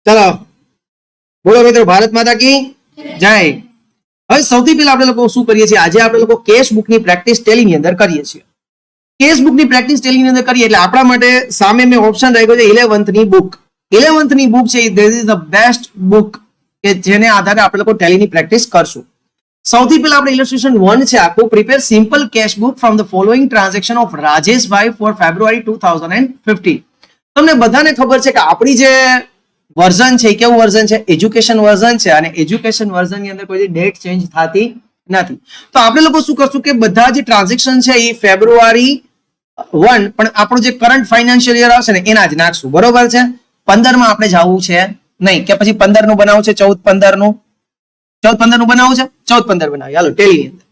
ચલો બોલો મિત્રો, ભારત માતા કી જય. હવે સૌથી પહેલા આપણે લોકો શું કરીએ છીએ, આજે આપણે લોકો કેશ બુકની પ્રેક્ટિસ ટેલીની અંદર કરીએ છીએ. કેશ બુકની પ્રેક્ટિસ ટેલીની અંદર કરીએ એટલે આપણા માટે સામે મેં ઓપ્શન રાખ્યો છે 11th ની બુક. 11th ની બુક છે, this is the best book કે જેને આધારે આપણે લોકો ટેલીની પ્રેક્ટિસ કરશું. સૌથી પહેલા આપણે ઇલસ્ટ્રેશન 1 છે આખું, prepare simple cash book from the following transaction of Rajeshbhai for February 2015. તમને બધાને ખબર છે કે આપણી જે વર્ઝન છે કેવું વર્ઝન છે, એજ્યુકેશન વર્ઝન છે, અને એજ્યુકેશન વર્ઝન ની અંદર કોઈ ડેટ ચેન્જ થતી નથી. તો આપણે લોકો શું કરશું કે બધા જે ટ્રાન્ઝેક્શન છે એ ફેબ્રુઆરી 1 પણ આપણો જે કરંટ ફાઇનાન્શિયલ યર આવશે ને એના જ નાખશું. બરોબર છે. 15 માં આપણે જવું છે નહીં, કે પછી 15 નું બનાવવું છે, 14-15 નું, 14-15 નું બનાવવું છે, 14-15 બનાવીએ હાલો ટેલી ની અંદર.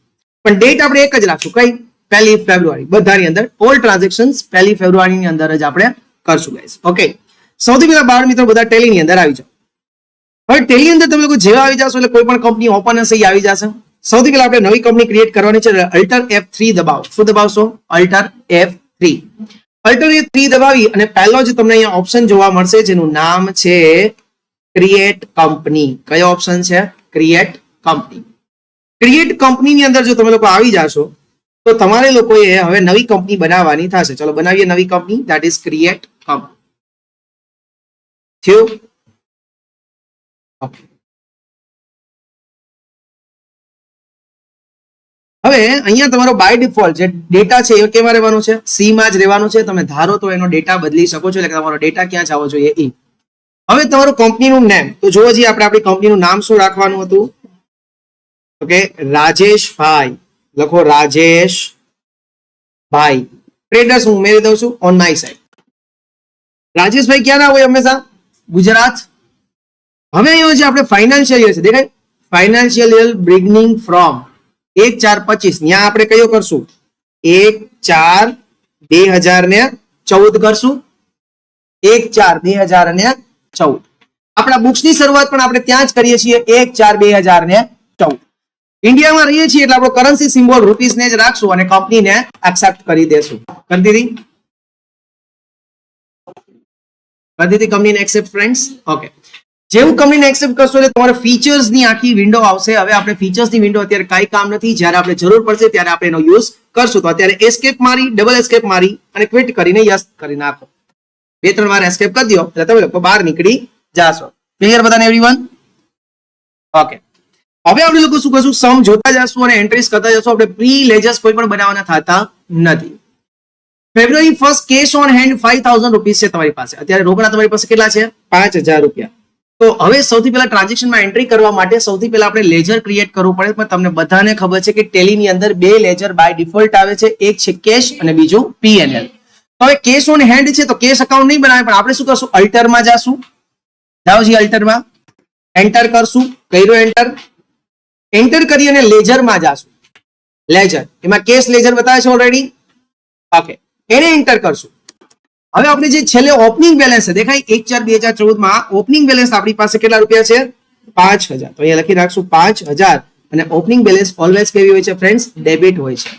પણ ડેટ આપણે એક જ રાખશું, કઈ? 1 ફેબ્રુઆરી. બધાની અંદર ઓલ ટ્રાન્ઝેક્શન્સ 1 ફેબ્રુઆરી ની અંદર જ આપણે કરશું ગાઈસ. ઓકે, સૌથી પહેલા બાળ મિત્રો બધા ટેલી ની અંદર આવી જાઓ. હવે ટેલી ની અંદર તમે લોકો જેવા આવી જશો એટલે કોઈ પણ કંપની ઓપન હશે એ આવી જશે. સૌથી પહેલા આપણે નવી કંપની ક્રિએટ કરવાની છે, અલ્ટર F3 દબાવો. શું દબાવશો? Alter F3. અલ્ટર F3 દબાવી અને પહેલો જ તમને અહીંયા ઓપ્શન જોવા મળશે જેનું નામ છે ક્રિએટ કંપની. કયો ઓપ્શન છે? Create company. ક્રિએટ કંપની ની અંદર જો તમે લોકો આવી જાશો તો તમારે લોકોએ હવે નવી કંપની બનાવવાની થશે. ચલો બનાવીએ નવી company, that is create company. થયું? હવે અહીંયા તમારો બાય ડિફોલ્ટ જે ડેટા છે એ કેમાં રહેવાનું છે? સી માં જ રહેવાનું છે. તમે ધારો તો એનો ડેટા બદલી શકો છો, એટલે તમારો ડેટા ક્યાં જવો જોઈએ એ. હવે તમારું કંપનીનું નેમ તો જોવો છીએ આપણે આપણી કંપનીનું નામ શું રાખવાનું હતું? ઓકે, રાજેશભાઈ લખો, રાજેશભાઈ ટ્રેડર્સ હું ઉમેરી દઉં છું ઓન માય સાઈડ. રાજેશભાઈ ક્યાં ના હોય? હંમેશા ગુજરાત. હવે અહીંયા છે આપણે ફાઇનાન્શિયલ યર છે, દેખાય? Financial year beginning from 1/4/25. ત્યાં આપણે કયો કરશું? 1/4/2014 કરશું. 1/4/2014. આપણા બુક્સની શરૂઆત પણ આપણે ત્યાં જ કરીએ છીએ, 1/4/2014. ઇન્ડિયામાં રહીએ છીએ એટલે આપણો કરન્સી સિમ્બોલ રૂપીસ ને જ રાખશું અને કંપનીને એક્સેપ્ટ કરી દેશું. કરી દીધી કંપનીને એક્સેપ્ટ ફ્રેન્ડ્સ. ઓકે, જેવું કંપનીને એક્સેપ્ટ કરશો એટલે તમારે ફીચર્સ ની આખી વિન્ડો આવશે. હવે આપણે ફીચર્સ ની વિન્ડો અત્યારે કઈ કામ નથી, જ્યારે આપણે જરૂર પડશે ત્યારે આપણે એનો યુઝ કરશું. તો અત્યારે એસ્કેપ મારી, ડબલ એસ્કેપ મારી અને ક્વિટ કરીને યસ કરી નાખો. 2-3 વાર એસ્કેપ કરી દો એટલે તમે લોકો બહાર નીકળી જાશો. ક્લિયર બધાને એવરીવન? ઓકે, હવે આપણે લોકો શું કરશું? સમ જોતા જશું અને એન્ટ્રીઝ કરતા જશું. આપણે પ્રી લેજર્સ કોઈ પણ બનાવવાના થતા નથી. ફેબ્રુઆરી 1 કેશ ઓન હેન્ડ 5000 રૂપીસ છે તમારી પાસે. અત્યારે રોકડા તમારી પાસે કેટલા છે? 5000 રૂપિયા. તો હવે સૌથી પહેલા ટ્રાન્ઝેક્શનમાં એન્ટ્રી કરવા માટે સૌથી પહેલા આપણે લેજર ક્રિએટ કરવું પડે. પણ તમને બધાને ખબર છે કે ટેલીની અંદર 2 લેજર બાય ડિફોલ્ટ આવે છે, એક છે કેશ અને બીજું P&L. હવે કેશ ઓન હેન્ડ છે તો કેશ અકાઉન્ટ નહીં બનાવે, પણ આપણે શું કરશું? અલ્ટરમાં જાશું. જાઓ જી અલ્ટરમાં, એન્ટર કરશું. કર્યો એન્ટર. એન્ટર કરી અને લેજરમાં જાશું. લેજર એમાં કેશ લેજર બતાવે છે ઓલરેડી. ઓકે, એને એન્ટર કરશું. હવે આપણે જે છેલ્લે ઓપનિંગ બેલેન્સ છે દેખાય 1/4/2014 માં ઓપનિંગ બેલેન્સ આપણી પાસે કેટલા રૂપિયા છે? 5000. તો અહીંયા લખી રાખશું 5000. અને ઓપનિંગ બેલેન્સ ઓલવેઝ કેવી હોય છે ફ્રેન્ડ્સ? ડેબિટ હોય છે.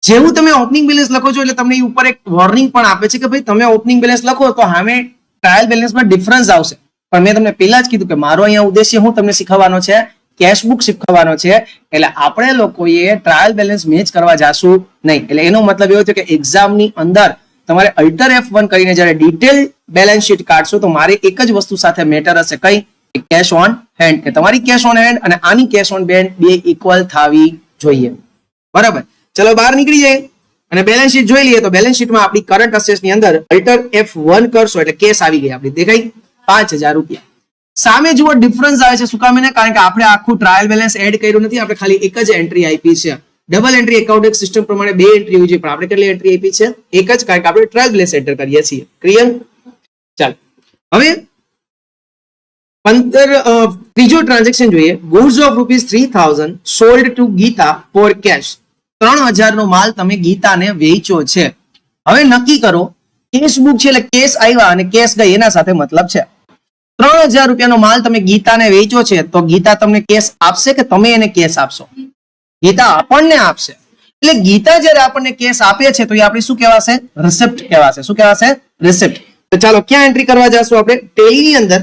જેવું તમે ઓપનિંગ બેલેન્સ લખો છો એટલે તમને ઉપર એક વોર્નિંગ પણ આપે છે કે ભાઈ તમે ઓપનિંગ બેલેન્સ લખો તો સામે ટ્રાયલ બેલેન્સમાં ડિફરન્સ આવશે. પણ મેં તમને પહેલા જ કીધું કે મારો અહીંયા ઉદ્દેશ્ય હું તમને શીખવવાનો છે, કેશ બુક શીખવવાનો છે. એટલે આપણે લોકોએ ટ્રાયલ બેલેન્સ મેચ કરવા જાશું નહીં. એટલે એનો મતલબ એવો થયો કે એક્ઝામની અંદર તમારે અલ્ટર F1 કરીને જ્યારે ડિટેલ બેલેન્સ શીટ કાઢશો તો મારે એક જ વસ્તુ સાથે મેટર હશે, કઈ? Cash on hand. કે તમારી કેશ ઓન હેન્ડ અને આની કેશ ઓન હેન્ડ બે ઇક્વલ થવી જોઈએ. બરાબર, ચલો બહાર નીકળી જાય અને બેલેન્સ શીટ જોઈ લઈએ. તો બેલેન્સ શીટમાં આપણી કરંટ અસેટ્સ ની અંદર અલ્ટર F1 કરશો એટલે કેશ આવી ગઈ આપણી, દેખાય 5000 રૂપિયા. સામે જુઓ ડિફરન્સ આવે છે. શું કામ? એને કારણ કે આપણે આખું ટ્રાયલ બેલેન્સ એડ કર્યું નથી, આપણે ખાલી એક જ એન્ટ્રી આપી છે. ડબલ એન્ટ્રી એકાઉન્ટિંગ સિસ્ટમ પ્રમાણે 2 એન્ટ્રી હોય છે, પણ આપણે કેટલી એન્ટ્રી આપી છે? એક જ, કારણ કે આપણે ટ્રાયલ બેલેન્સ એન્ટર કરીએ છીએ. ક્લિયર? ચાલો હવે ત્રીજો ટ્રાન્ઝેક્શન જોઈએ. Goods of ₹3000 sold to Geeta for cash. 3000 નો માલ તમે ગીતાને વેચો છે. હવે નક્કી કરો, કેશ બુક છે એટલે કેશ આવ્યા અને કેશ ગઈ એના સાથે મતલબ છે. 3000 રૂપિયાનો માલ તમે ગીતાને વેચો છે તો ગીતા તમને કેશ આપશે કે તમે એને કેશ આપશો? ગીતા આપણને આપશે. એટલે ગીતા જ્યારે આપણને કેશ આપે છે તો એ આપણી શું કહેવાશે? રિસિપ્ટ કહેવાશે. શું કહેવાશે? રિસિપ્ટ. તો ચાલો ક્યાં એન્ટ્રી કરવા જશું આપણે? ટેલીની અંદર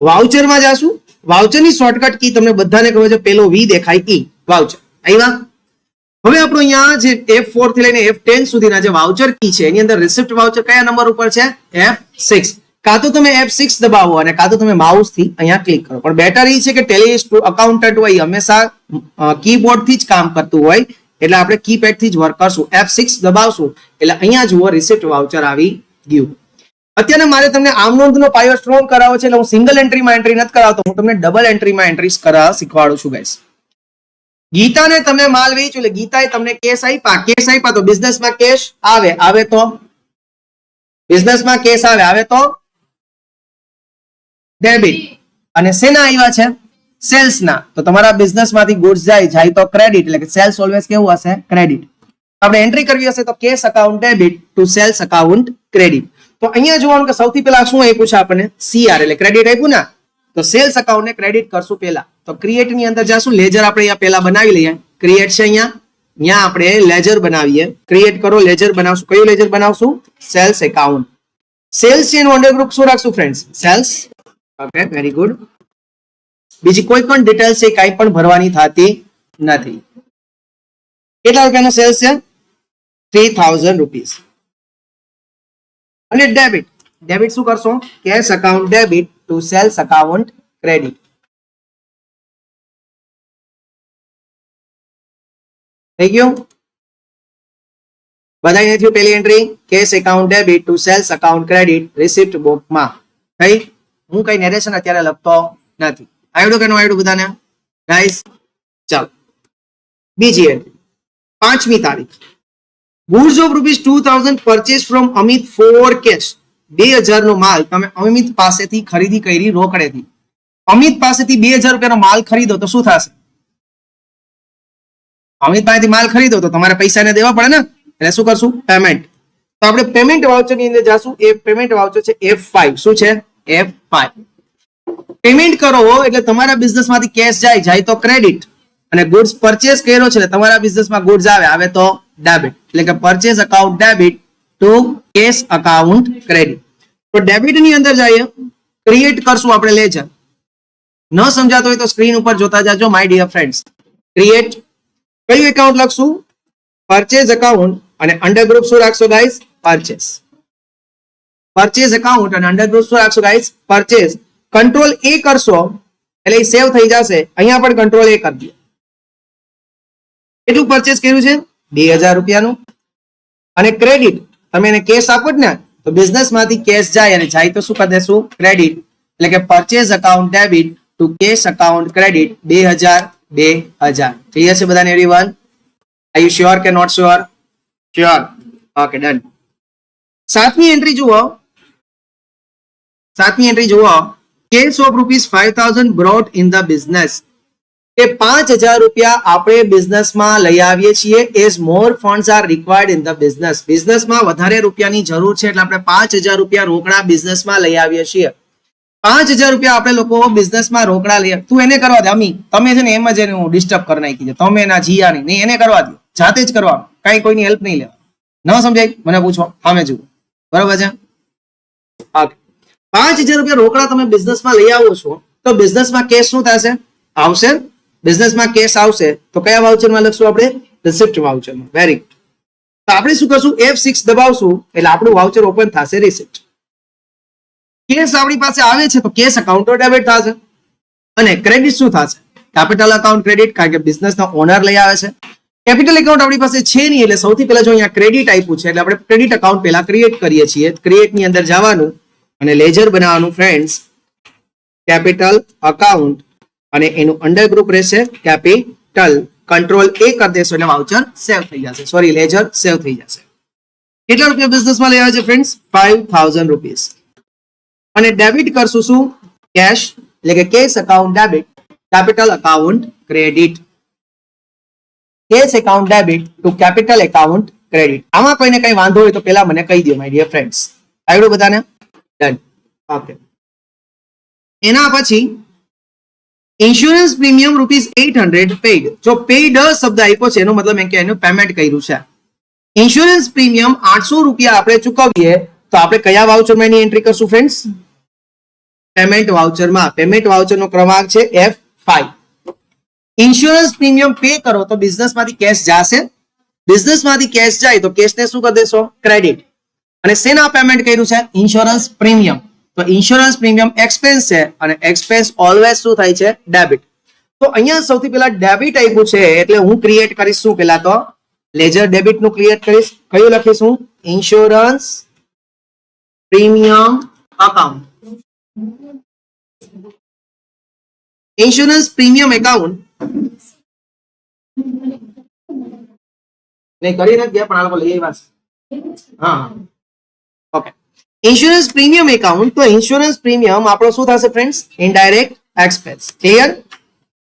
વાઉચરમાં જાશું. વાઉચરની શોર્ટકટ કી તમને બધાને ખબર છે, પેલો વી દેખાય ઈ વાઉચર. આવ્યા? હવે આપણો અહીંયા જે F4 થી લઈને F10 સુધીના જે વાઉચર કી છે એની અંદર રિસિપ્ટ વાઉચર કયા નંબર ઉપર છે? F6. કાં તો તમે F6 દબાવો અને કાં તો તમે માઉસ થી અહીંયા ક્લિક કરો. પણ બેટર એ છે કે ટેલી અકાઉન્ટન્ટ હોય હંમેશા કીબોર્ડ થી જ કામ કરતું હોય, એટલે આપણે કીપેડ થી જ વર્ક કરશું. F6 દબાવશું એટલે અહીંયા જુઓ રિસિપ્ટ વાઉચર આવી ગયું. અત્યારે મારે તમને આમ નોંધનો પાયો સ્ટ્રોંગ કરાવો છે, એટલે હું સિંગલ એન્ટ્રીમાં એન્ટ્રી નથી કરાવતો, હું તમને ડબલ એન્ટ્રીમાં એન્ટ્રીઝ કરાવવા શીખવાડું છું ગાઈસ. ગીતાને તમે માલ વેચ્યો એટલે ગીતાએ તમને કેશ આપ્યા તો બિઝનેસમાં કેશ આવે તો બિઝનેસમાં કેશ આવે તો ડેબિટ. અને શેના આવ્યા છે? સેલ્સ ના. તો તમારા બિઝનેસમાંથી ગુડ્સ જાય તો ક્રેડિટ, એટલે કે સેલ્સ ઓલવેઝ કેવું હશે? ક્રેડિટ. આપણે એન્ટ્રી કરવી હશે તો cash account debit to sales account credit. તો અહીંયા જોવાનું કે સૌથી પહેલા શું આપ્યું છે આપણને? CR એટલે ક્રેડિટ આપ્યું ને, તો સેલ્સ અકાઉન્ટને ક્રેડિટ કરશું પહેલા. તો ક્રિએટ ની અંદર જાશું, લેજર આપણે અહીંયા પહેલા બનાવી લઈએ. ક્રિએટ છે અહીંયા આપણે લેજર બનાવીએ. ક્રિએટ કરો, લેજર બનાવશું. કયું લેજર બનાવશું? Sales account. સેલ્સ છે એનું અંડર ગ્રુપ શું રાખશું friends? Sales. Okay, very good. બીજી કોઈ પણ ડિટેલ્સ છે કાંઈ પણ ભરવાની થતી નથી. કેટલા રૂપિયાનો સેલ્સ છે? 3000 રૂપીસ. અને ડેબિટ શું કરશો? Cash account debit to sales account credit. થઈ ગયું? બધાને થયું પેલી entry? Cash account debit to sales account credit receipt બુકમાં થઈ. હું કઈ નેરેશન અત્યારે લખતો નથી. આવડ્યું કે ન આવડ્યું બધાને ગાઈસ? ચાલો બીજી એન્ટ્રી, 5મી તારીખ. Goods of ₹2000 purchase from Amit for cash. 2000 નો માલ તમે અમિત પાસેથી ખરીદી કરી રોકડેથી. અમિત પાસેથી 2000 રૂપિયાનો માલ ખરીદો તો શું થશે? અમિત પાસેથી માલ ખરીદો તો તમારે પૈસાને દેવા પડે ને, એટલે શું કરશું? પેમેન્ટ. તો આપણે પેમેન્ટ વાઉચર ની અંદર જાશું. એ પેમેન્ટ વાઉચર છે F5. શું છે? F5. પેમેન્ટ કરો એટલે તમારા બિઝનેસમાંથી કેશ જાય તો ક્રેડિટ, અને ગુડ્સ પરચેસ કર્યો છે એટલે તમારા બિઝનેસમાં ગુડ્સ આવે તો ડેબિટ. એટલે કે purchase account debit to cash account credit. તો ડેબિટ ની અંદર જઈએ, ક્રિએટ કરશું આપણે લેજર. ન સમજાતો હોય તો સ્ક્રીન ઉપર જોતા જાજો માય ડિયર ફ્રેન્ડ્સ. ક્રિએટ. કયું એકાઉન્ટ લખશું? Purchase account. અને અંડર ગ્રુપ શું રાખશો ગાઈસ? પરચેસ. પરચેસ અકાઉન્ટ અને અંડર ગ્રુપ શું રાખશો ગાઈસ? પરચેસ. કંટ્રોલ A કરશો એટલે સેવ થઈ જશે. અહીંયા પણ કંટ્રોલ A કરી દો. કેટલું પરચેસ કર્યું છે? 2000 રૂપિયાનું. અને ક્રેડિટ તમે એને કેશ આપો જ ને, તો બિઝનેસ માંથી કેશ જાય અને જાય તો શું કરી દેશું? ક્રેડિટ. એટલે કે purchase account debit to cash account credit 2000. Clear છે બધાને એવરીવન? આર યુ શ્યોર કે not sure? Sure. Okay, done. 7મી એન્ટ્રી જુઓ. 7મી એન્ટ્રી જુઓ. Cash of ₹5000 brought in the business. કે 5000 રૂપિયા આપણે બિઝનેસમાં લઈ આવીએ છીએ. As more funds are required in the business. બિઝનેસમાં વધારે રૂપિયાની જરૂર છે એટલે આપણે 5000 રૂપિયા રોકડા બિઝનેસમાં લઈ આવીએ છીએ. 5000 રૂપિયા આપણે લોકો બિઝનેસમાં રોકડા લઈએ. તું એને કરવા દે અમી, તમે છે ને એમ જ એને હું ડિસ્ટર્બ કરી નાખી છે. તમે એના જીયા નહીં, એને કરવા દો, જાતે જ કરવાનું, કઈ કોઈની હેલ્પ નહીં લેવા. ન સમજાય મને પૂછો, સામે જુઓ. બરોબર છે? 5000 રૂપિયા રોકડા તમે બિઝનેસમાં લઈ આવો છો તો બિઝનેસમાં કેશ શું થશે? આવશે. બિઝનેસમાં કેશ આવશે તો કયા વાઉચરમાં લખશું આપણે? રિસિપ્ટ વાઉચરમાં. Very good. તો આપણે શું કરશું? F6 દબાવશું એટલે આપણું વાઉચર ઓપન થશે. રિસિપ્ટ. કેશ આપણી પાસે આવે છે તો કેશ અકાઉન્ટ ડેબિટ થશે. અને ક્રેડિટ શું થશે? કેપિટલ અકાઉન્ટ ક્રેડિટ, કારણ કે બિઝનેસના ઓનર લઈ આવે છે. કેપિટલ એકાઉન્ટ આપણી પાસે છે નહીં એટલે સૌથી પહેલા જો અહીંયા ક્રેડિટ આપ્યું છે એટલે આપણે ક્રેડિટ અકાઉન્ટ પહેલા ક્રિએટ કરીએ છીએ. ક્રિએટ ની અંદર જવાનું અને લેજર બનાવવાનું ફ્રેન્ડ્સ. કેપિટલ અકાઉન્ટ અને એનું અંડર ગ્રુપ રહેશે કેપિટલ. કંટ્રોલ A કરી દેશો એટલે વાઉચર સેવ થઈ જશે. સોરી, લેજર સેવ થઈ જશે. કેટલા રૂપિયા બિઝનેસમાં લેવા છે ફ્રેન્ડ્સ? 5000 રૂપીસ. અને ડેબિટ કરશું શું? કેશ. એટલે કે cash account debit capital account credit. Cash account debit to capital account credit. આમાં કોઈને કઈ વાંધો હોય તો પેલા મને કહી દો માય ડિયર ફ્રેન્ડ્સ. આવડ્યું બધાને? ડન. ઓકે. એના પછી ઇન્સ્યોરન્સ પ્રીમિયમ ₹800 પેઇડ. જો પેઇડ શબ્દ આપ્યો છે એનો મતલબ એમ કે એનું પેમેન્ટ કર્યું છે. ઇન્સ્યોરન્સ પ્રીમિયમ 800 રૂપિયા આપણે ચૂકવીએ તો આપણે કયા વાઉચરમાં એની એન્ટ્રી કરશું ફ્રેન્ડ્સ? પેમેન્ટ વાઉચરમાં. પેમેન્ટ વાઉચરનો ક્રમાંક છે F5. ઇન્સ્યોરન્સ પ્રીમિયમ પે કરો તો બિઝનેસમાંથી કેશ જશે. બિઝનેસમાંથી કેશ જાય તો કેશને શું કરી દેશો? ક્રેડિટ. અને શેના પેમેન્ટ કર્યું છે? Insurance premium. તો ઇન્સ્યોરન્સ પ્રીમિયમ એક્સપેન્સ છે અને એક્સપેન્સ ઓલવેઝ શું થાય છે? ડેબિટ. તો અહીંયા સૌથી પહેલા ડેબિટ આપ્યું છે એટલે હું ક્રિએટ કરીશ શું? પહેલા તો લેજર ડેબિટ નું ક્રિએટ કરીશ. કયું લખીશું? Insurance premium account. Insurance premium account નહીં કરી નથી ગયા પણ આ લોકો લઈ આવ્યા છે. હા ઓકે. Insurance premium account. તો ઇન્સ્યોરન્સ પ્રીમિયમ આપણો શું થશે ફ્રેન્ડ્સ? Indirect expense. ક્લિયર?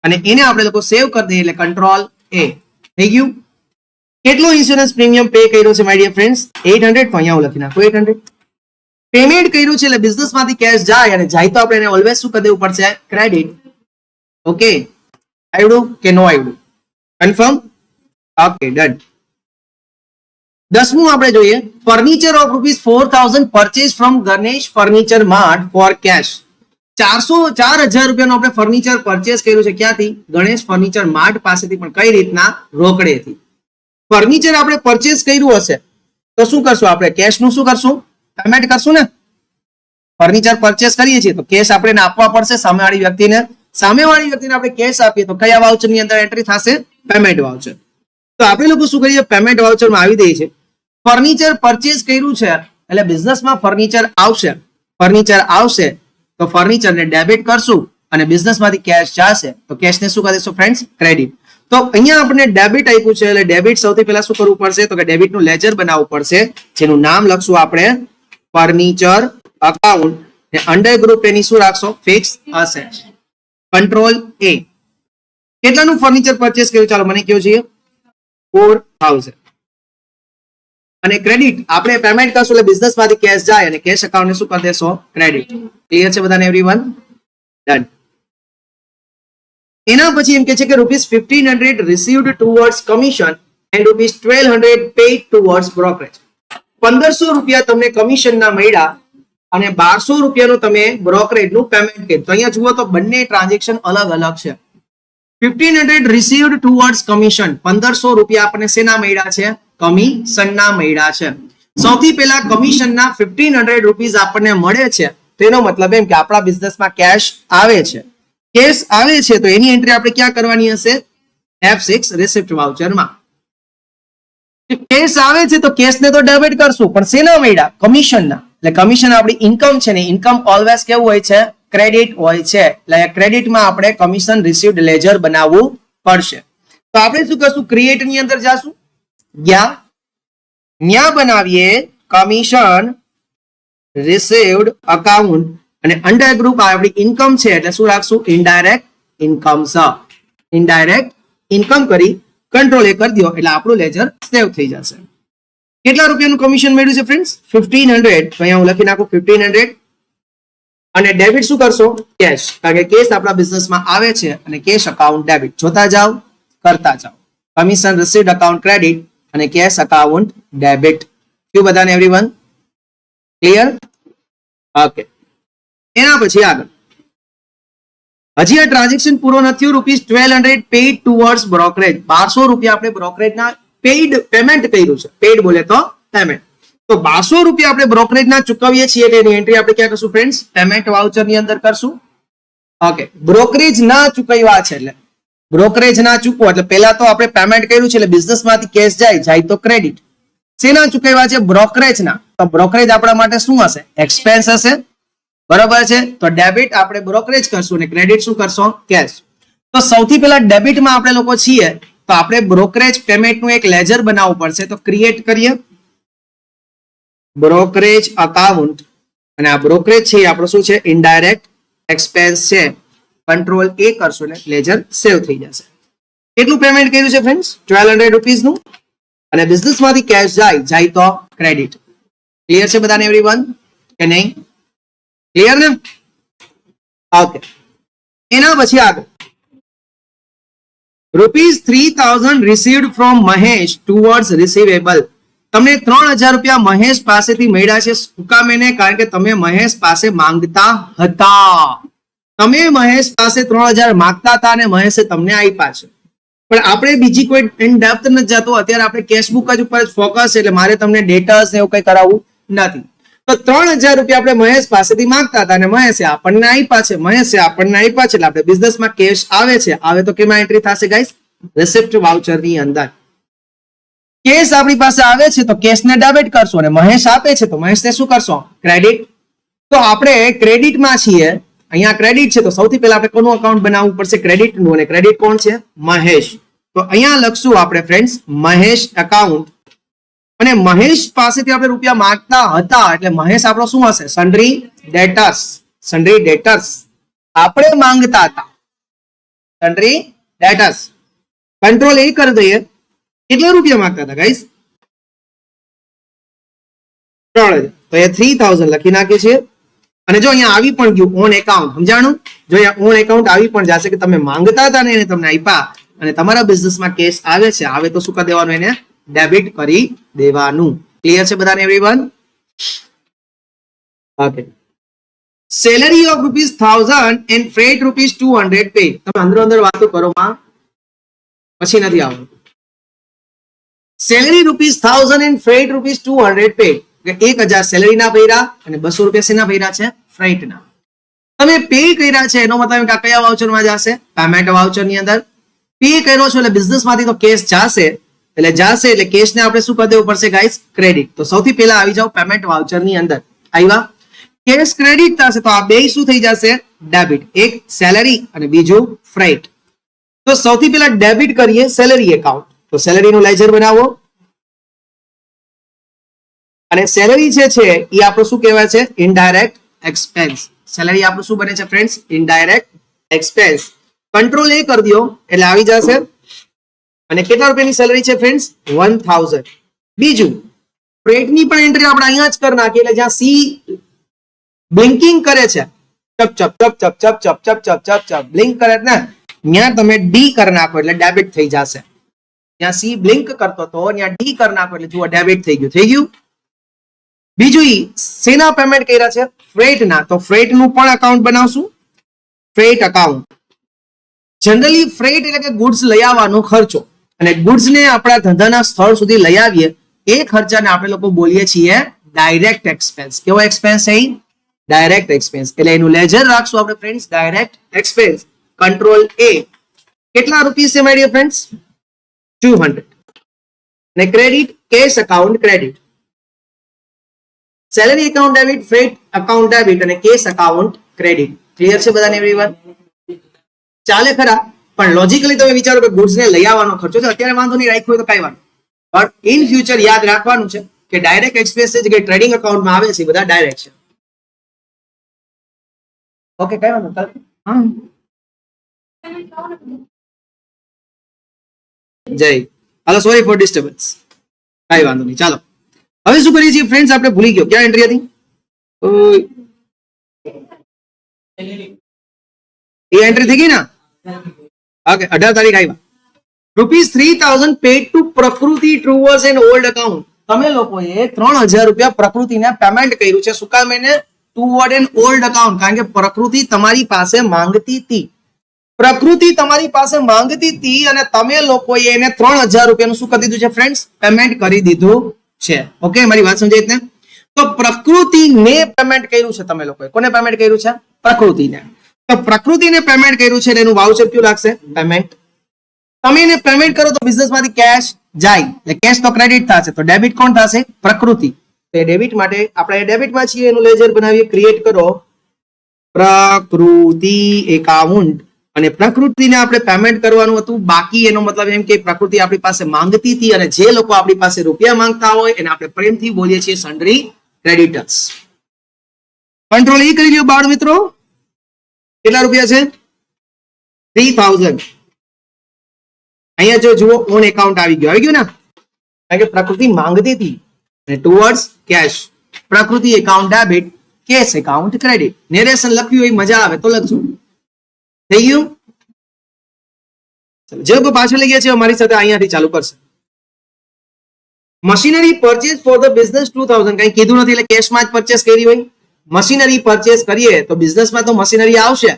અને એને આપણે લોકો સેવ કરી દઈએ એટલે કંટ્રોલ A. થઈ ગયું? કેટલો ઇન્સ્યોરન્સ પ્રીમિયમ પે કર્યો છે માય ડિયર ફ્રેન્ડ્સ? 800. તો અહીંયા હું લખી નાખું 800. પેમેન્ટ કર્યું છે એટલે બિઝનેસમાંથી કેશ જાય અને જાય તો આપણે એને ઓલવેઝ શું કરી દેવું પડશે? ક્રેડિટ. ઓકે. આવડું કે નો આવડું? કન્ફર્મ? Okay done. 10મું આપણે જોઈએ. Furniture of ₹4000 purchase from Ganesh furniture mart for cash. 4,000 રૂપિયાનું આપણે ફર્નિચર પરચેસ કર્યું છે. ક્યાંથી? ગણેશ ફર્નિચર માર્ટ પાસેથી. પણ કઈ રીતના? રોકડેથી. ફર્નિચર આપણે પરચેસ કર્યું હશે તો શું કરશું? આપણે કેશ નું શું કરશું? પેમેન્ટ કરશું ને. ફર્નિચર પરચેસ કરીએ છીએ તો કેશ આપણે આપવા પડશે સામેવાળી વ્યક્તિને. સામેવાળી વ્યક્તિને આપણે કેશ આપીએ તો કયા વાઉચર ની અંદર એન્ટ્રી થશે? Payment voucher. તો આપણે લોકો શું કરીએ? પેમેન્ટ વાઉચરમાં આવી દઈએ છીએ. ફર્નિચર પરચેસ કર્યું છે એટલે બિઝનેસમાં ફર્નિચર આવશે. ફર્નિચર આવશે તો ફર્નિચરને ડેબિટ કરશું અને બિઝનેસમાંથી કેશ જશે તો કેશને શું કરી દેશું ફ્રેન્ડ્સ? ક્રેડિટ. તો અહીંયા આપણે ડેબિટ આપ્યું છે એટલે ડેબિટ સૌથી પહેલા શું કરવું પડશે? તો કે ડેબિટનું લેજર બનાવવું પડશે જેનું નામ લખશું આપણે ફર્નિચર અકાઉન્ટ. અંડર ગ્રુપ એની શું રાખશો? Fix assets. Control A. કેટલાનું ફર્નિચર પરચેસ કર્યું? ચાલો મને કયો જોઈએ? 4000. અને ક્રેડિટ આપણે પેમેન્ટ કરશું એટલે બિઝનેસમાંથી કેશ જાય અને કેશ અકાઉન્ટને શું કરી દેશો? ક્રેડિટ. ક્લિયર છે બધાને એવરીવન? ડન. એના પછી એમ કે છે કે ₹1500 received towards commission and ₹1200 paid towards brokerage. 1500 રૂપિયા તમને કમિશનના મળ્યા અને 1200 રૂપિયાનું તમે બ્રોકરેજનું પેમેન્ટ કર્યું. તો અહીંયા જુઓ તો બંને ટ્રાન્ઝેક્શન અલગ અલગ છે. 1500 રિસીવ્ડ ટુવર્ડ્સ કમિશન. 1500 રૂપિયા આપણને શેના મળ્યા છે? કમિશનના મળ્યા છે. સૌથી પહેલા કમિશનના 1500 રૂપીસ આપણને મળે છે. તેનો મતલબ એમ કે આપણા બિઝનેસમાં કેશ આવે છે. કેશ આવે છે તો એની એન્ટ્રી આપણે ક્યાં કરવાની હશે? F6 receipt વાઉચરમાં. કેશ આવે છે તો કેશને તો ડેબિટ કરશું પણ શેના મળ્યા? કમિશનના. એટલે કમિશન આપણી ઇન્કમ છે ને ઇન્કમ ઓલવેઝ કેવું હોય છે? ક્રેડિટ હોય છે. એટલે ક્રેડિટમાં આપણે કમિશન રિસીવ્ડ લેજર બનાવવું પડશે. તો આપણે શું કરશું? ક્રિએટ ની અંદર જાશું. ન્યા બનાવીએ કમિશન રિસીવ્ડ અકાઉન્ટ અને અંડર ગ્રુપ આપણી ઇન્કમ છે એટલે શું રાખશું? Indirect income. ઇનડાયરેક્ટ ઇન્કમ કરી કંટ્રોલ A કરી દો એટલે આપણું લેજર સેવ થઈ જશે. કેટલા રૂપિયાનું કમિશન મળ્યું છે ફ્રેન્ડ્સ? 1500. તો અહીંયા હું લખી નાખું 1500. અને ડેબિટ શું કરશો? કેશ. કારણ કે કેશ આપણા બિઝનેસમાં આવે છે અને કેશ અકાઉન્ટ ડેબિટ. જોતા જાઓ, કરતા જાઓ. કમિશન રિસીવ્ડ અકાઉન્ટ ક્રેડિટ અને કેશ અકાઉન્ટ ડેબિટ. શું બધાને એવરીવન? ક્લિયર? ઓકે. એના પછી આગળ હજી આ ટ્રાન્ઝેક્શન પૂરો નથી થયું. ₹1200 પેઇડ ટુવર્ડ્સ બ્રોકરેજ. 1200 રૂપિયા આપણે બ્રોકરેજના પેઇડ પેમેન્ટ કર્યું છે. પેઇડ બોલે તો પેમેન્ટ. તો 1200 રૂપિયા આપણે બ્રોકરેજના ચૂકવીએ છીએ એટલે એની એન્ટ્રી આપણે ક્યાં કરશું ફ્રેન્ડ્સ? પેમેન્ટ વાઉચર ની અંદર કરશું. ઓકે. બ્રોકરેજ ના ચૂકવ્યા છે એટલે બ્રોકરેજ ના ચૂકવો એટલે પહેલા તો આપણે પેમેન્ટ કર્યું છે એટલે બિઝનેસમાંથી કેશ જાય તો ક્રેડિટ. શેના ચૂકવ્યા છે? બ્રોકરેજના. તો બ્રોકરેજ આપણા માટે શું હશે? એક્સપેન્સ હશે. બરોબર છે. તો ડેબિટ આપણે બ્રોકરેજ કરશું અને ક્રેડિટ શું કરશો? કેશ. તો સૌથી પહેલા ડેબિટમાં આપણે લોકો છીએ તો આપણે બ્રોકરેજ પેમેન્ટનું એક લેજર બનાવવું પડશે. તો ક્રિએટ કરીએ બ્રોકરેજ અકાઉન્ટ અને આ બ્રોકરેજ છે આપણો શું છે? ઇનડાયરેક્ટ એક્સપેન્સ છે. કંટ્રોલ A કરશો એટલે લેજર સેવ થઈ જશે. કેટલું પેમેન્ટ કર્યું છે ફ્રેન્ડ્સ? 1200 રૂપીસનું. અને બિઝનેસમાંથી કેશ જાય તો ક્રેડિટ. ક્લિયર છે બધાને એવરીવન કે નહીં? ક્લિયર ને? ઓકે. એના પછી આગળ ₹3000 received from Mahesh towards receivable. તમને 3000 રૂપિયા મહેશ પાસેથી મળ્યા છે. શું કામ એને? કારણ કે તમે મહેશ પાસે માંગતા હતા. તમે મહેશ પાસે 3000 માંગતા હતા અને મહેશે તમને આપ્યા છે. પણ આપણે બીજી કોઈ ઇન ડેપ્થ નથી જતો. અત્યારે આપણે કેશબુક જ ઉપર ફોકસ, એટલે મારે તમને ડેટાસ એવું કઈ કરાવવું નથી. તો 3000 રૂપિયા આપણે મહેશ પાસેથી માંગતા હતા અને મહેશે આપણને આપ્યા છે. મહેશે આપણને આપ્યા છે એટલે આપણે બિઝનેસમાં કેશ આવે છે. આવે તો કેમાં એન્ટ્રી થશે ગાઈસ? રિસિપ્ટ વાઉચર ની અંદર. કેશ આપણી પાસે આવે છે તો કેશને ડેબિટ કરશો અને મહેશ આપે છે તો મહેશને શું કરશો? ક્રેડિટ. તો આપણે ક્રેડિટમાં છીએ. અહીંયા ક્રેડિટ છે તો સૌથી પહેલા આપણે કોનું અકાઉન્ટ બનાવવું પડશે? ક્રેડિટ નું. અને ક્રેડિટ કોણ છે? મહેશ. તો અહીંયા લખશું આપણે ફ્રેન્ડ્સ મહેશ અકાઉન્ટ. અને મહેશ પાસેથી આપણે રૂપિયા માંગતા હતા એટલે મહેશ આપણો શું હશે? સન્ડ્રી ડેટર્સ. સન્ડ્રી ડેટર્સ આપણે માંગતા હતા. સન્ડ્રી ડેટર્સ. કંટ્રોલ એ કરી દઈએ. કેટલા રૂપિયા માંગતા હતા ગાઈસ? 3000. તો એ 3000 લખી નાખીએ છીએ. અને જો અહીંયા આવી પણ ગયું ઓન એકાઉન્ટ, સમજાણું? જો અહીંયા ઓન એકાઉન્ટ આવી પણ જશે કે તમે માંગતા હતા ને એને તમને આપ્યા અને તમારા બિઝનેસમાં કેશ આવે છે. આવે તો શું કરી દેવાનું? એને ડેબિટ કરી દેવાનું. ક્લિયર છે બધાને everyone? Okay. Salary of ₹1000 and freight ₹200 paid. તમે અંદર વાતો કરો માં, પછી નથી આવતું. Salary ₹1000 and freight ₹200 paid. 1000 salary ના ભર્યા અને 200 રૂપિયા શેના ભર્યા છે? ફ્રેટ ના. તમે પે કર્યા છે એનો મતલબ કે કયા વાઉચરમાં જશે? પેમેન્ટ વાઉચર ની અંદર પે કર્યો છો એટલે બિઝનેસ માંથી તો કેશ જશે. એટલે કેશ ને આપણે શું કરી દેવું પડશે ગાઈસ? ક્રેડિટ. તો સૌથી પહેલા આવી જાવ પેમેન્ટ વાઉચર ની અંદર. આવ્યા? કેશ ક્રેડિટ થશે તો આ બે શું થઈ જશે? ડેબિટ. એક સેલરી અને બીજું ફ્રેટ. તો સૌથી પહેલા ડેબિટ કરીએ સેલરી એકાઉન્ટ. તો સેલરી નું લેજર બનાવો. અને સેલરી જે છે એ આપણું શું કહેવાય છે? Indirect expense. સેલરી આપણું શું બને છે ફ્રેન્ડ્સ? Indirect expense. કંટ્રોલ એ કરી દો એટલે આવી જશે. અને કેટલા રૂપિયાની સેલરી છે ફ્રેન્ડ્સ? 1000. બીજું ફ્રેટની પણ એન્ટ્રી આપણે અહીંયા જ કરી નાખીએ. એટલે જ્યાં સી બ્લિંકિંગ કરે છે, ચપ ચપ ચપ ચપ ચપ ચપ ચપ ચપ ચપ ચપ બ્લિંક કરે ને, ત્યાં તમે ડી કરી નાખો એટલે ડેબિટ થઈ જશે. જ્યાં સી બ્લિંક કરતો તો ત્યાં ડી કરી નાખો એટલે જુઓ ડેબિટ થઈ ગયું. થઈ ગયું? બીજું શેના પેમેન્ટ કર્યા છે? ફ્રેટ ના. તો ફ્રેટ નું પણ અકાઉન્ટ બનાવશું. Freight account. જનરલી ફ્રેટ એટલે કે ગુડ્સ લઈ આવવાનો ખર્ચો. અને ગુડ્સ ને આપણા ધંધાના સ્થળ સુધી લઈ આવીએ એ ખર્ચાને આપણે લોકો બોલીએ છીએ ડાયરેક્ટ એક્સપેન્સ. કેવો એક્સપેન્સ છે? Direct expense. એટલે એનું લેજર રાખશું આપણે ફ્રેન્ડ્સ ડાયરેક્ટ એક્સપેન્સ. કંટ્રોલ એ. કેટલા રૂપિયા છે માય ડિયર ફ્રેન્ડ્સ? 200. અને credit cache account credit. Salary account debit, freight account debit અને કેશ અકાઉન્ટ ક્રેડિટ. ક્લિયર છે બધાને એવરીવન? ચાલે ખરા? પણ લોજિકલી તમે વિચારો કે ગુડ્સ ને લઈ આવવાનો ખર્ચો છે. અત્યારે વાંધો નહીં રાખ્યો હોય તો કઈ વાંધો, પણ ઇન ફ્યુચર યાદ રાખવાનું છે કે ડાયરેક્ટ એક્સપેન્સ જે ટ્રેડિંગ અકાઉન્ટમાં આવે છે બધા ડાયરેક્ટ છે. ઓકે, કઈ વાંધો? હા, જય. હાલો, સોરી ફોર ડિસ્ટર્બન્સ. કઈ વાંધો નહીં. ચાલો હવે શું કરીએ છીએ ફ્રેન્ડ્સ? આપણે ભૂલી ગયો ક્યાં એન્ટ્રી હતી? એ એન્ટ્રી થઈ ગઈ ને? ઓકે, 18 તારીખ આવ્યા. ₹3000 પેડ ટુ પ્રકૃતિ ટ્રુવર્સ એન્ડ ઓલ્ડ અકાઉન્ટ. તમે લોકોએ 3000 રૂપિયા પ્રકૃતિને પેમેન્ટ કર્યું છે. શું કામ? એને ટુવર્ડ એન્ડ ઓલ્ડ અકાઉન્ટ. કારણ કે પ્રકૃતિ તમારી પાસે માંગતી હતી. પ્રકૃતિ તમારી પાસે માંગતી હતી અને તમે લોકોએ એને 3000 રૂપિયાનું શું કરી દીધું છે ફ્રેન્ડ્સ? પેમેન્ટ કરી દીધું છે. ઓકે, મારી વાત સમજાય ને? તો પ્રકૃતિને પેમેન્ટ કર્યું છે તમે લોકોએ. કોને પેમેન્ટ કર્યું છે? પ્રકૃતિને. તો પ્રકૃતિને પેમેન્ટ કર્યું છે એનું વાઉચર કયું લાગશે? પેમેન્ટ. તમે એને પેમેન્ટ કરો તો બિઝનેસમાંથી કેશ જાય એટલે કેશ તો ક્રેડિટ થશે. તો ડેબિટ કોણ થશે? પ્રકૃતિ. તો એ ડેબિટ માટે આપણે ડેબિટમાં છીએ એનું લેજર બનાવીએ. ક્રિએટ કરો પ્રકૃતિ એકાઉન્ટ. અને પ્રકૃતિને આપણે પેમેન્ટ કરવાનું હતું. બાકી એનો મતલબ એમ કે પ્રકૃતિ આપણી પાસે માંગતી હતી અને જે લોકો આપણી પાસે રૂપિયા માંગતા હોય એને આપણે પ્રેમથી બોલીએ છીએ સન્ડ્રી ક્રેડિટર્સ. કંટ્રોલ એ કરી લ્યો બાળ મિત્રો. કેટલા રૂપિયા છે? 3000. અહીંયા જો જુઓ ઓન એકાઉન્ટ આવી ગયું. આવી ગયું ને? કારણ કે પ્રકૃતિ માંગતી હતી અને towards cash. Prakriti account debit, cash account credit. Narration લખ્યું હોય મજા આવે તો લખજો. થઈ ગયું? જે પાછળ લઈ ગયા છે અમારી સાથે અહીંયાથી ચાલુ કરશે. Machinery purchase for the business 2000 કઈ કીધું નથી એટલે કેશમાં જ પરચેસ કરી હોય. મશીનરી પરચેસ કરીએ તો બિઝનેસમાં તો મશીનરી આવશે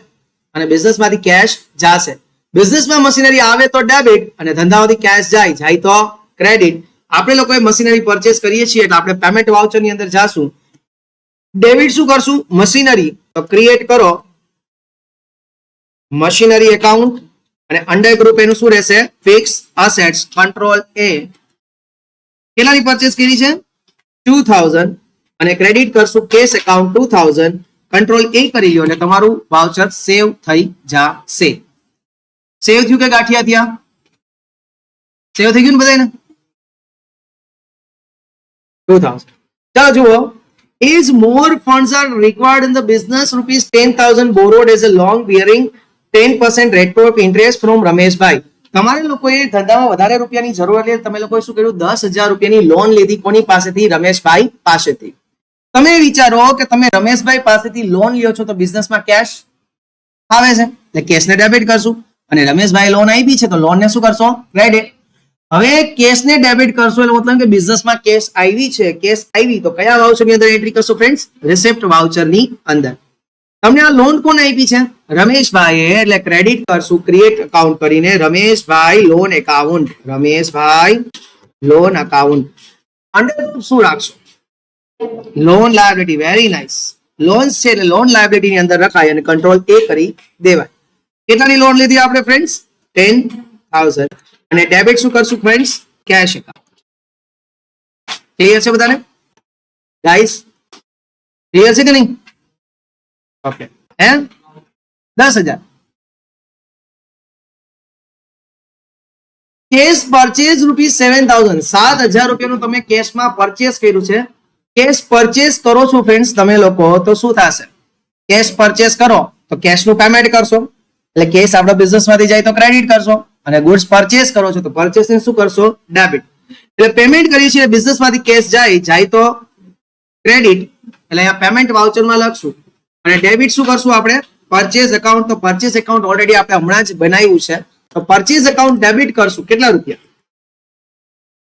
અને બિઝનેસમાંથી કેશ જશે. બિઝનેસમાં મશીનરી આવે તો ડેબિટ અને ધંધામાંથી કેશ જાય તો ક્રેડિટ. આપણે લોકોએ મશીનરી પરચેસ કરીએ છીએ એટલે આપણે પેમેન્ટ વાઉચરની અંદર જાશું. ડેબિટ શું કરશું? મશીનરી તો ક્રિએટ કરો મશીનરી એકાઉન્ટ અને અંડર ગ્રુપ એનું શું રહેશે? Fix assets. કંટ્રોલ એ કેટલાની પરચેસ કરી છે? 2000 અને ક્રેડિટ કરશું કેશ એકાઉન્ટ 2000. કંટ્રોલ એ કરી લો એટલે તમારું વાઉચર સેવ થઈ જશે. સેવ થયું કે ગાંઠિયા થયા? સેવ થઈ ગયું ને બધાને? 2000. ચાલો જુઓ. Is more funds are required in the business rupees 10,000 borrowed as a long bearing 10% rate of interest from Rameshbhai. તમારે લોકોએ ધંધામાં વધારે રૂપિયાની જરૂર એટલે તમે લોકોએ શું કર્યું? 10,000 રૂપિયાની લોન લીધી. કોની પાસેથી? રમેશભાઈ પાસેથી. તમે વિચારો કે તમે રમેશભાઈ પાસેથી લોન લ્યો છો તો બિઝનેસમાં કેશ આવે છે એટલે કેશને ડેબિટ કરશું અને રમેશભાઈ લોન આપી છે તો લોનને શું કરશો? ક્રેડિટ. હવે કેશને ડેબિટ કરશો એટલે મતલબ કે બિઝનેસમાં કેશ આવી છે. કેશ આવી તો કયા વાઉચરની અંદર એન્ટ્રી કરશો ફ્રેન્ડ્સ? રિસિપ્ટ વાઉચરની અંદર. તમને આ લોન કોને આપી છે? રમેશભાઈએ. એટલે ક્રેડિટ કરશું ક્રિએટ અકાઉન્ટ કરીને Rameshbhai loan account. Rameshbhai loan account. Under શું રાખશો? Loan liability. Very nice. Loans છે એટલે લોન લાયબિલિટી ની અંદર રખાય અને કંટ્રોલ એ કરી દેવાય. કેટલાની લોન લીધી આપણે ફ્રેન્ડ્સ? 10,000 અને ડેબિટ શું કરશું ફ્રેન્ડ્સ? Cache account. ક્લિયર છે બધાને ગાઈસ? ક્લિયર છે કે નહીં? ઓકે. હે 10,000 કેશ પરચેઝ રૂપીસ 7,000. 7,000 રૂપિયાનું તમે કેશમાં પરચેસ કર્યું છે. કેશ પરચેસ કરો છો ફ્રેન્ડ્સ તમે લોકો તો શું થશે? કેશ પરચેસ કરો તો કેશનું પેમેન્ટ કરશો એટલે કેશ આપણા બિઝનેસમાંથી જાય તો ક્રેડિટ કરશો અને ગુડ્સ પરચેસ કરો છો તો પરચેસને શું કરશો? ડેબિટ. એટલે પેમેન્ટ કરીએ છીએ બિઝનેસમાંથી કેશ જાય તો ક્રેડિટ એટલે અહીંયા પેમેન્ટ વાઉચરમાં લખશું અને ડેબિટ શું કરશું આપણે? Purchase account. તો પરચેસ એકાઉન્ટ ઓલરેડી આપણે હમણાં જ બનાવ્યું છે તો પરચેસ એકાઉન્ટ ડેબિટ કરશું. કેટલા રૂપિયા?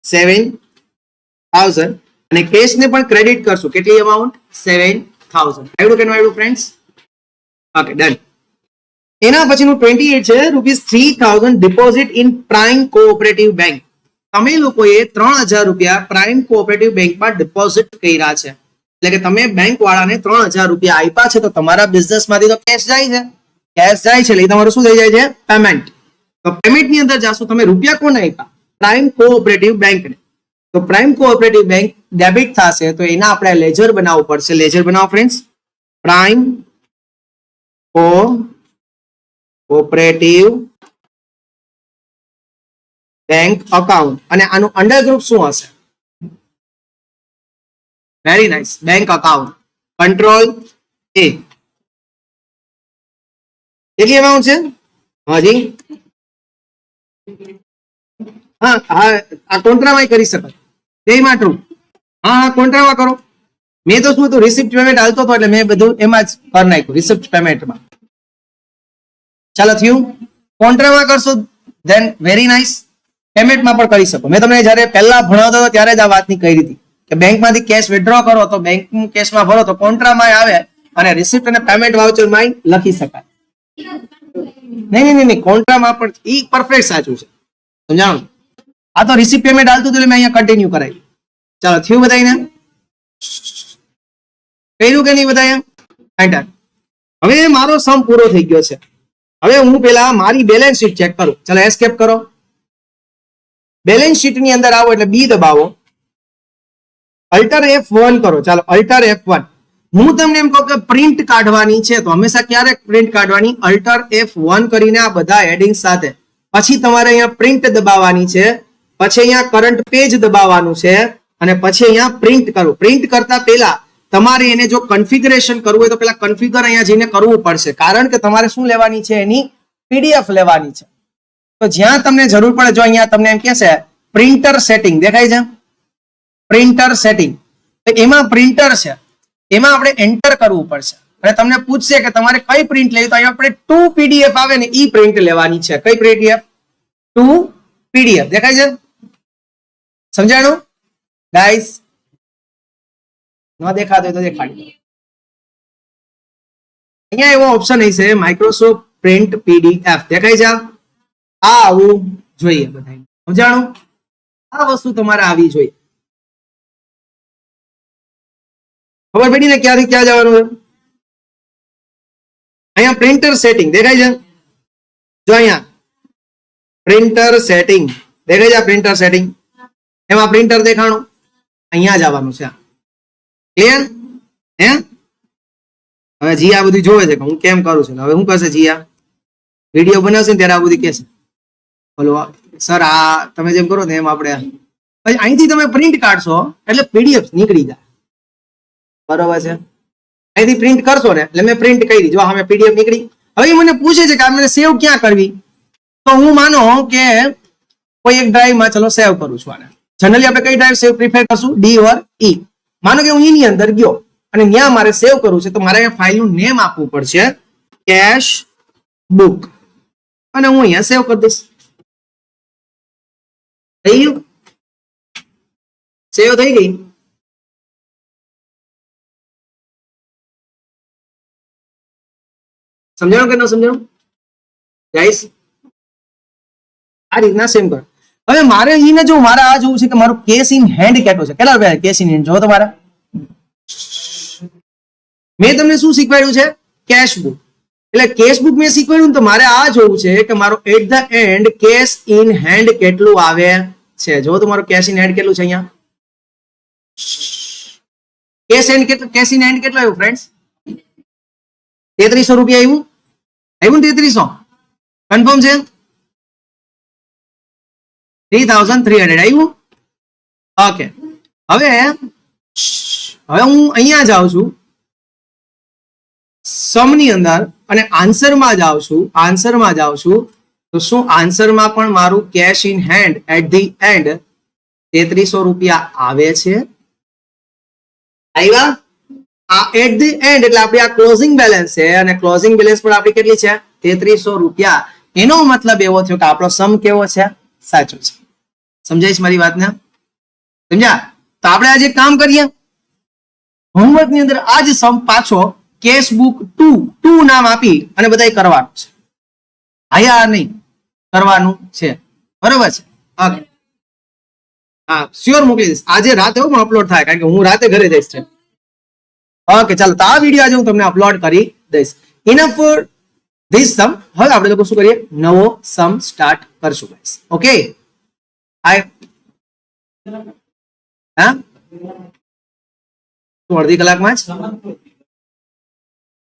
7,000 અને કેશ ને પણ ક્રેડિટ કરશું. કેટલી અમાઉન્ટ? 7,000. આવ્યું કે ન આવ્યું ફ્રેન્ડ્સ? Okay done. એના પછીનું 28 છે ₹3,000 deposit in prime cooperative bank. તમે લોકોએ 3,000 રૂપિયા પ્રાઇમ કોઓપરેટિવ બેંકમાં ડિપોઝિટ કર્યા છે એટલે કે તમે બેંક વાળાને 3,000 રૂપિયા આપ્યા છે તો તમારા બિઝનેસમાંથી તો કેશ જાય છે. કેશ જાય છે એટલે તમારું શું થઈ જાય છે? પેમેન્ટ. તો પેમેન્ટ ની અંદર જાશું. તમે રૂપિયા કોને આપ્યા? પ્રાઇમ કોઓપરેટિવ બેંકને. તો પ્રાઇમ કોઓપરેટિવ બેંક ડેબિટ થશે તો એના આપણે લેજર બનાવવું પડશે. લેજર બનાવો friends. Prime cooperative bank account અને આનું અંડર ગ્રુપ શું હશે? Very nice. Bank account. Control એ. કેટલી અમાઉન્ટ છે? હાજી હા હા આ કોન્ટ્રામાં કરી શકાય. બેમાં ટ્રુ. હા કોન્ટ્રામાં કરો. મેં તો શું હતું રિસિપ્ટ પેમેન્ટ હાલતો હતો એટલે મેં બધું એમાં જ કરી નાખ્યું રિસિપ્ટ પેમેન્ટમાં. ચાલો થયું. કોન્ટ્રામાં કરશો ધેન વેરી નાઇસ. પેમેન્ટમાં પણ કરી શકો. મેં તમને જયારે પહેલા ભણાવતો હતો ત્યારે જ આ વાતની કહી હતી કે બેંકમાંથી કેશ વિથડ્રો કરો તો બેંક કેશમાં ભરો તો કોન્ટ્રામાં આવે અને રિસિપ્ટ અને પેમેન્ટ વાઉચરમાં લખી શકાય. નહીં કોન્ટ્રામાં પણ ઈ પરફેક્ટ સાચું છે. સમજાણું? આ તો રિસિપ્ટ પેમેન્ટ હાલતું એટલે મેં અહીંયા કન્ટિન્યુ કરાવી. ચાલો થયું બધાને? કર્યું કે નહીં બધાએ? એન્ટર. હવે મારો સમ પૂરો થઈ ગયો છે. હવે હું પેલા મારી બેલેન્સ શીટ ચેક કરું. ચાલો એસ્કેપ કરો. બેલેન્સ શીટ ની અંદર આવો એટલે બી દબાવો. અલ્ટર F1 કરો. ચાલો અલ્ટર F1. હું તમને એમ કહું કે પ્રિન્ટ કાઢવાની છે તો હંમેશા ક્યારે પ્રિન્ટ કાઢવાની? અલ્ટર F1 કરીને આ બધા હેડિંગ સાથે. પછી તમારે અહીંયા પ્રિન્ટ દબાવવાની છે. પછી અહીંયા કરંટ પેજ દબાવવાનું છે અને પછી અહીંયા પ્રિન્ટ કરો. પ્રિન્ટ કરતા પહેલા તમારે એને જો કન્ફિગરેશન કરવું હોય તો પેલા કન્ફિગર અહીંયા જઈને કરવું પડશે કારણ કે તમારે શું લેવાની છે? એની PDF લેવાની છે. તો જ્યાં તમને જરૂર પડે જો અહીંયા તમને એમ કહેશે પ્રિન્ટર સેટિંગ દેખાય છે? પ્રિન્ટર સેટિંગ એમાં પ્રિન્ટર છે એમાં આપણે એન્ટર કરવું પડશે અને તમને પૂછશે કે તમારે કઈ પ્રિન્ટ લેવી તો અહીંયા આપણે 2 PDF આવે ને ઈ પ્રિન્ટ લેવાની છે. કઈ PDF? 2 PDF દેખાય છે? સમજાણું? ગાઈસ ન દેખાતો હોય તો દેખાડી દો. અહીંયા એવો ઓપ્શન હશે માઇક્રોસોફ્ટ પ્રિન્ટ પીડીએફ દેખાય છે. આ આવું જોઈએ બધા સમજાણું. આ વસ્તુ તમારે આવી જોઈએ. ખબર પડી ને ક્યાંથી ક્યાં જવાનું છે. અહીંયા પ્રિન્ટર સેટિંગ દેખાય છે. જો અહીંયા પ્રિન્ટર સેટિંગ દેખાય છે. પ્રિન્ટર સેટિંગ એમાં પ્રિન્ટર દેખાણું અહીંયા જવાનું છે. ક્લિયર હે. હવે જીયા બધું જોવે છે કે હું કેમ કરું છું. હવે શું કરશે જીયા વિડીયો બનાવશે ને ત્યારે આ બધી કહેશે બોલો સર આ તમે જેમ કરો ને એમ આપણે પછી અહીંથી તમે પ્રિન્ટ કાઢશો એટલે પીડીએફ નીકળી જાય. બરોબર છે. અહીંથી પ્રિન્ટ કરશો ને એટલે મેં પ્રિન્ટ કરી જો અમે પીડીએફ નીકળી. હવે મને પૂછે છે કે આ મને સેવ ક્યાં કરવી. તો હું માનો કે કોઈ એક ડ્રાઈવમાં ચલો સેવ કરું છું. આને જનરલી આપણે કઈ ડ્રાઈવ સેવ પ્રિફર કરશું ડી ઓર ઈ. માનો કે હું એની અંદર ગયો અને ત્યાં મારે સેવ કરવું છે તો મારે અહીંયા ફાઇલનું નેમ આપવું પડશે કેશ બુક અને હું અહીંયા સેવ કરી દઈશ. થઈ ગયું. સેવ થઈ ગઈ. સમજાણું કે ન સમજાણું ગાઈસ. આ રીતના સેમ કરો. હવે મારે ઈને જો મારે આ જોવું છે કે મારું કેશ ઇન હેન્ડ કેટલો છે. કેટલા રૂપિયા કેશ ઇન હેન્ડ જો તમારા. મેં તમને શું શીખવાડ્યું છે કેશ બુક. એટલે કેશ બુક મેં શીખવાડ્યું તો મારે આ જોવું છે કે મારું at the end cash in hand કેટલું આવે છે. જો તમારું કેશ ઇન હેન્ડ કેટલું છે અહીંયા. કેશ ઇન હેન્ડ કેટલું આવ્યું ફ્રેન્ડ્સ. 3300 રૂપિયા આવ્યું. આવ્યું ને 3300 કન્ફર્મ છે. 3300 આવ્યું. ઓકે હવે હું અહીંયા જાઉં છું સમની અંદર અને આન્સરમાં જાઉં છું. તો શું આન્સરમાં પણ મારું cash in hand at the end 3300 રૂપિયા આવે છે. આવ્યા. આ એટ ધી એન્ડ એટલે આપણી આ ક્લોઝિંગ બેલેન્સ છે અને ક્લોઝિંગ બેલેન્સ પણ આપણી કેટલી છે 3300 રૂપિયા. એનો મતલબ એવો થયો કે આપણો સમ કેવો છે સાચો છે. સમજાઈશ મારી વાતને સમજ્યા. તો આપણે આજે કામ કરીએ હોમવર્ક ની અંદર આજ સમ પાછો કેશ બુક 2 નામ આપી અને બધાય કરવાનું છે. આયા નહીં કરવાનું છે. બરોબર છે. ઓકે હા શ્યોર મોકલી દઈશ આજે રાતે હું અપલોડ થાય કારણ કે હું રાતે ઘરે જઈશ છે. ઓકે ચાલો તો આ વિડીયો આજે હું તમને અપલોડ કરી દઈશ. Enough for this sum. હવે આપણે લોકો શું કરીએ નવો સમ સ્ટાર્ટ કરશું ગાઈસ. ઓકે હા અડધી કલાકમાં જ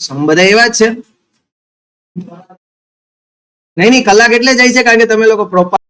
સમ બધા એવા જ છે. નહીં કલાક એટલે જાય છે કારણ કે તમે લોકો પ્રોપર